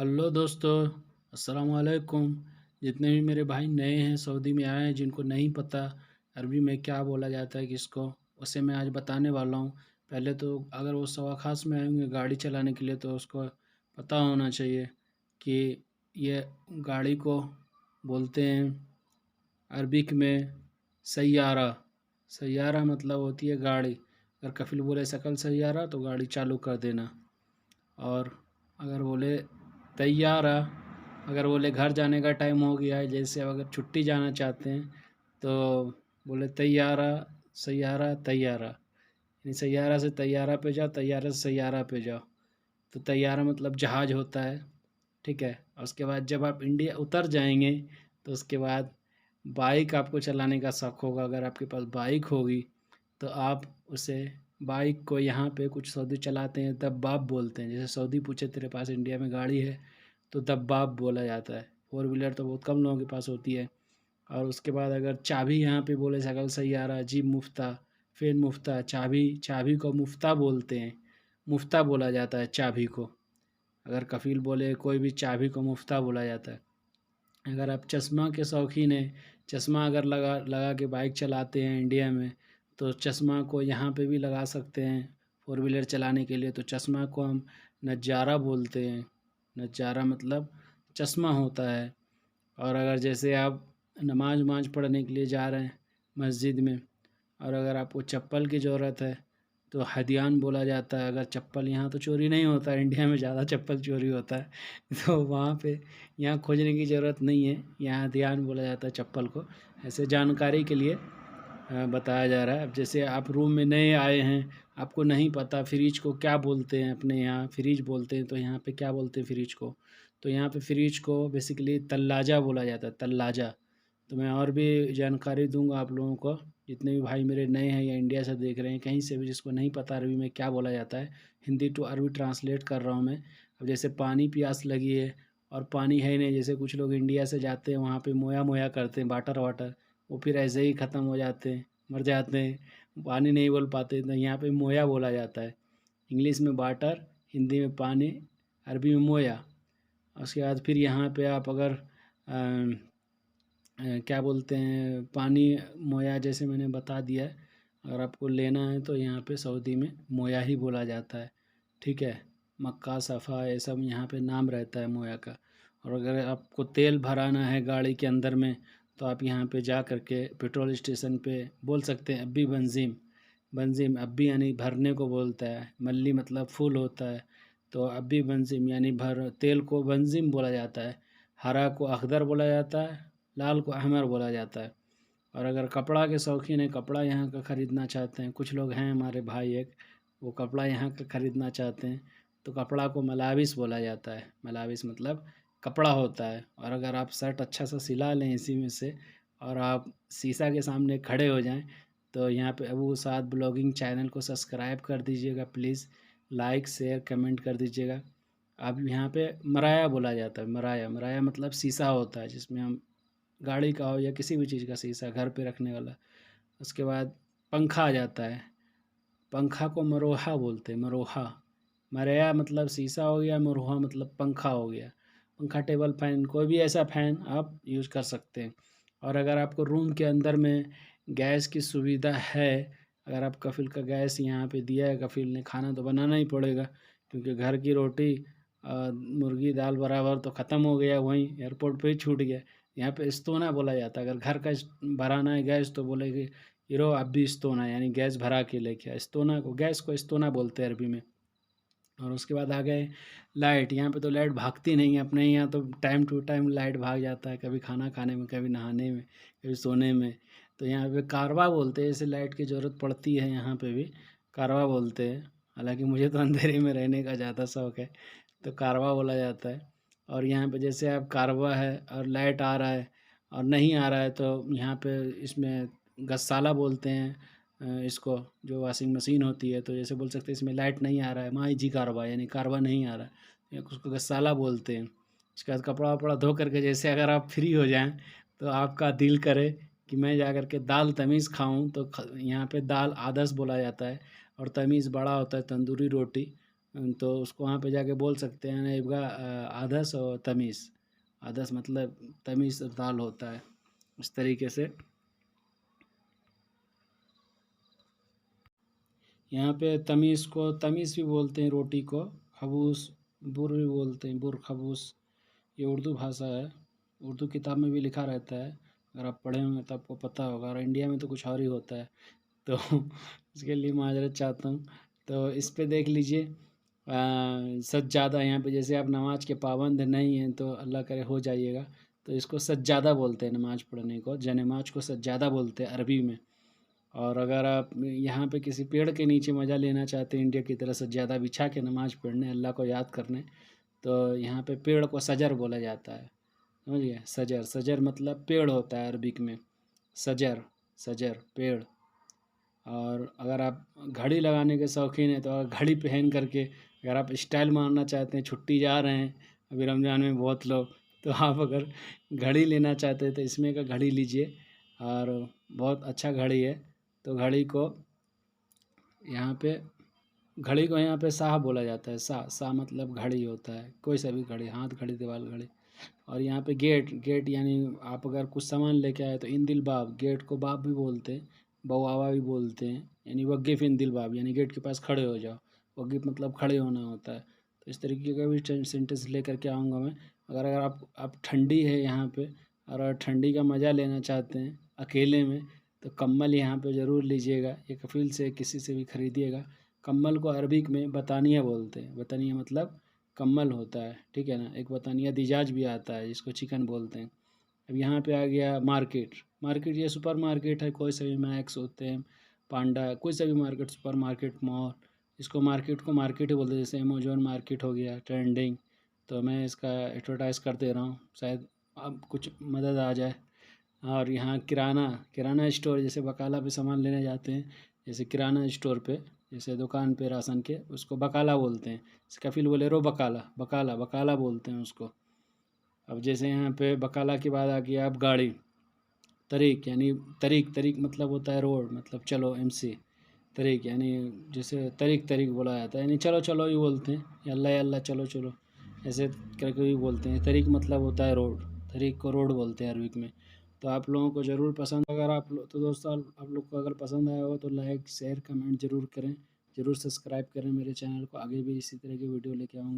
Hello दोस्तों, अस्सलाम वालेकुम। जितने भी मेरे भाई नए हैं सऊदी में आए हैं, जिनको नहीं पता अरबी में क्या बोला जाता है किसको, उसे मैं आज बताने वाला हूँ। पहले तो अगर वो सवाखास में आएंगे गाड़ी चलाने के लिए तो उसको पता होना चाहिए कि ये गाड़ी को बोलते हैं अरबिक में सैयारा। सैयारा मतलब होती है गाड़ी। अगर कफिल बोले सकल सैयारा तो गाड़ी चालू कर देना। और अगर बोले तैयारा, अगर बोले घर जाने का टाइम हो गया है, जैसे अगर छुट्टी जाना चाहते हैं तो बोले तैयारा सैयारा तैयारा, यानी सैयारा से तैयारा पे जाओ, तैयारा से सैयारा पे जाओ। तो तैयारा मतलब जहाज़ होता है, ठीक है। और उसके बाद जब आप इंडिया उतर जाएंगे तो उसके बाद बाइक आपको चलाने का शौक़ होगा। अगर आपके पास बाइक होगी तो आप उसे बाइक को यहाँ पे कुछ सऊदी चलाते हैं दब्बाब बोलते हैं। जैसे सऊदी पूछे तेरे पास इंडिया में गाड़ी है तो दब्बाब बोला जाता है। फोर व्हीलर तो बहुत कम लोगों के पास होती है। और उसके बाद अगर चाबी यहाँ पे बोले सकल सैयारा जीप मुफ्ता, फिर मुफ्ता चाबी, चाबी को मुफ्ता बोलते हैं। मुफ्ता बोला जाता है चाबी को। अगर कफ़ील बोले कोई भी चाबी को मुफ्ता बोला जाता है। अगर आप चश्मा के शौकीन हैं, चश्मा अगर लगा लगा के बाइक चलाते हैं इंडिया में तो चश्मा को यहाँ पे भी लगा सकते हैं। फोर व्हीलर चलाने के लिए तो चश्मा को हम नज़ारा बोलते हैं। नज़ारा मतलब चश्मा होता है। और अगर जैसे आप नमाज वमाज पढ़ने के लिए जा रहे हैं मस्जिद में, और अगर आपको चप्पल की ज़रूरत है तो हदियान बोला जाता है। अगर चप्पल, यहाँ तो चोरी नहीं होता है, इंडिया में ज़्यादा चप्पल चोरी होता है तो वहाँ पे यहाँ खोजने की ज़रूरत नहीं है, यहाँ हदियान बोला जाता है चप्पल को। ऐसे जानकारी के लिए बताया जा रहा है। अब जैसे आप रूम में नए आए हैं, आपको नहीं पता फ्रिज को क्या बोलते हैं, अपने यहाँ फ्रिज बोलते हैं तो यहाँ पे क्या बोलते हैं फ्रिज को, तो यहाँ पे फ्रिज को बेसिकली तल्लाजा बोला जाता है, तल्लाजा। तो मैं और भी जानकारी दूंगा आप लोगों को, जितने भी भाई मेरे नए हैं या इंडिया से देख रहे हैं कहीं से भी, जिसको नहीं पता अरबी में क्या बोला जाता है। हिंदी टू अरबी ट्रांसलेट कर रहा हूँ मैं। अब जैसे पानी प्यास लगी है और पानी है नहीं, जैसे कुछ लोग इंडिया से जाते हैं वहाँ पे मोया मोया करते हैं, वाटर वाटर, वो फिर ऐसे ही ख़त्म हो जाते हैं, मर जाते हैं, पानी नहीं बोल पाते। तो यहाँ पे मोया बोला जाता है। इंग्लिश में वाटर, हिंदी में पानी, अरबी में मोया। उसके बाद फिर यहाँ पे आप अगर क्या बोलते हैं पानी, मोया जैसे मैंने बता दिया है। अगर आपको लेना है तो यहाँ पे सऊदी में मोया ही बोला जाता है, ठीक है। मक्का, सफ़ा, ये सब यहाँ पे नाम रहता है मोया का। और अगर आपको तेल भराना है गाड़ी के अंदर में तो आप यहाँ पे जा कर के पेट्रोल स्टेशन पे बोल सकते हैं अब्बी बंजीम। बंजीम अब्बी यानी भरने को बोलता है, मल्ली मतलब फुल होता है। तो अब्बी बंजीम यानी भर, तेल को बंजीम बोला जाता है। हरा को अखदर बोला जाता है, लाल को अहमर बोला जाता है। और अगर कपड़ा के शौकीन है, कपड़ा यहाँ का ख़रीदना चाहते हैं, कुछ लोग हैं हमारे भाई एक, वो कपड़ा यहाँ का ख़रीदना चाहते हैं तो कपड़ा को मलाविस बोला जाता है। मलाविस मतलब कपड़ा होता है। और अगर आप शर्ट अच्छा सा सिला लें इसी में से और आप शीशा के सामने खड़े हो जाएं तो यहाँ पे अबू साद ब्लॉगिंग चैनल को सब्सक्राइब कर दीजिएगा प्लीज़, लाइक शेयर कमेंट कर दीजिएगा। अब यहाँ पे मराया बोला जाता है। मराया, मराया मतलब शीशा होता है जिसमें हम गाड़ी का हो या किसी भी चीज़ का शीशा घर पे रखने वाला। उसके बाद पंखा आ जाता है। पंखा को मरोहा बोलते हैं, मरोहा। मरया मतलब शीशा हो गया, मरोहा मतलब पंखा हो गया। पंखा, टेबल फैन, कोई भी ऐसा फ़ैन आप यूज़ कर सकते हैं। और अगर आपको रूम के अंदर में गैस की सुविधा है, अगर आप कफ़िल का गैस यहाँ पे दिया है, कफ़िल ने, खाना तो बनाना ही पड़ेगा क्योंकि घर की रोटी मुर्गी दाल बराबर तो ख़त्म हो गया, वहीं एयरपोर्ट पे ही छूट गया। यहाँ पे इस्तोना बोला जाता है। अगर घर का भराना है गैस तो बोलेंगे हीरो अब भी इस्तोना, यानी गैस भरा के लेके आ। इस्तोना को, गैस को इस्तोना बोलते हैं अरबी में। और उसके बाद आ गए लाइट। यहाँ पे तो लाइट भागती नहीं है, अपने यहाँ तो टाइम टू टाइम लाइट भाग जाता है, कभी खाना खाने में, कभी नहाने में, कभी सोने में। तो यहाँ पे कारवा बोलते हैं, जैसे लाइट की ज़रूरत पड़ती है यहाँ पे भी कारवा बोलते हैं। हालांकि मुझे तो अंधेरे में रहने का ज़्यादा शौक़ है तो कारवा बोला जाता है। और यहाँ पे जैसे अब कारवा है और लाइट आ रहा है और नहीं आ रहा है तो यहाँ पे इसमें गस्साला बोलते हैं इसको, जो वॉशिंग मशीन होती है। तो जैसे बोल सकते हैं इसमें लाइट नहीं आ रहा है, माई जी कारवा, यानी कारवा नहीं आ रहा है, या उसको गस्साला बोलते हैं। उसके बाद कपड़ा वपड़ा धो करके जैसे अगर आप फ्री हो जाएं तो आपका दिल करे कि मैं जा कर के दाल तमीज़ खाऊं तो यहाँ पे दाल आदस बोला जाता है। और तमीज़ बड़ा होता है, तंदूरी रोटी। तो उसको वहाँ पे जाके बोल सकते हैं ना इबगा आदस और तमीज़। आदस मतलब तमीज़ दाल होता है, इस तरीके से। यहाँ पे तमीज़ को तमीज़ भी बोलते हैं रोटी को, खबूस, बुर भी बोलते हैं, बुर खबूस। ये उर्दू भाषा है, उर्दू किताब में भी लिखा रहता है, अगर आप पढ़े होंगे तो आपको पता होगा, और इंडिया में तो कुछ और ही होता है। तो इसके लिए माज़रत चाहता हूँ। तो इस पे देख लीजिए सज्जादा, यहाँ पे जैसे आप नमाज के पाबंद नहीं हैं तो अल्लाह करे हो जाइएगा, तो इसको सज्जादा बोलते हैं नमाज पढ़ने को, जनमाज को सज्जादा बोलते हैं अरबी में। और अगर आप यहाँ पे किसी पेड़ के नीचे मज़ा लेना चाहते हैं इंडिया की तरह सज्जादा बिछा के नमाज पढ़ने, अल्लाह को याद करने, तो यहाँ पे पेड़ को सजर बोला जाता है, समझिए। सजर, सजर मतलब पेड़ होता है अरबिक में, सजर, सजर पेड़। और अगर आप घड़ी लगाने के शौकीन हैं तो घड़ी पहन करके अगर आप स्टाइल मारना चाहते हैं, छुट्टी जा रहे हैं अभी रमज़ान में बहुत लोग, तो आप अगर घड़ी लेना चाहते हैं तो इसमें का घड़ी लीजिए, और बहुत अच्छा घड़ी है। तो घड़ी को यहाँ पे घड़ी को यहाँ पे शाह बोला जाता है, शाह, शाह मतलब घड़ी होता है, कोई सा भी घड़ी, हाथ घड़ी, दीवार घड़ी। और यहाँ पे गेट, गेट यानी आप अगर कुछ सामान लेके आए तो इन दिल बाब, गेट को बाब भी बोलते हैं, बवावा भी बोलते हैं, यानी वक़िफ़ इन दिल बाब, यानी गेट के पास खड़े हो जाओ। वक़िफ़ मतलब खड़े होना होता है। तो इस तरीके का भी सेंटेंस लेकर के आऊँगा मैं। अगर अगर आप ठंडी है यहाँ पे और अगर ठंडी का मज़ा लेना चाहते हैं अकेले में, तो कम्बल यहाँ पे ज़रूर लीजिएगा, या कफ़ील से किसी से भी ख़रीदिएगा। कम्बल को अरबिक में बतानिया बोलते हैं, बतानिया मतलब कम्बल होता है, ठीक है ना। एक बतानिया दिजाज भी आता है जिसको चिकन बोलते हैं। अब यहाँ पे आ गया मार्केट, मार्केट ये सुपर मार्केट है, कोई सा भी, मैक्स होते हैं, पांडा, कोई सा भी मार्केट, सुपर मार्केट, मॉल, इसको मार्केट को मार्केट ही बोलते हैं। जैसे अमेजोन मार्केट हो गया ट्रेंडिंग, तो मैं इसका एडवर्टाइज़ कर दे रहा हूँ, शायद अब कुछ मदद आ जाए। और यहाँ किराना, किराना स्टोर, जैसे बकाला पे सामान लेने जाते हैं, जैसे किराना स्टोर पे, जैसे दुकान पे राशन के, उसको बकाला बोलते हैं। कफिल बोले रो बकाला, बकाला, बकाला बोलते हैं उसको। अब जैसे यहाँ पे बकाला के बाद आ गया अब गाड़ी, तरीक यानी तरीक, तरीक मतलब होता है रोड, मतलब चलो एमसी। तरीक यानी जैसे तरीक, तरीक बोला जाता है, यानी चलो चलो ही बोलते हैं, या अल्लाह या अल्लाह चलो चलो, ऐसे करके भी बोलते हैं। तरीक मतलब होता है रोड, तरीक को रोड बोलते हैं अरबिक में। तो आप लोगों को ज़रूर पसंद, अगर आप तो दोस्तों आप लोग को अगर पसंद आया हो तो लाइक शेयर कमेंट ज़रूर करें, ज़रूर सब्सक्राइब करें मेरे चैनल को, आगे भी इसी तरह की वीडियो लेके आऊँगा।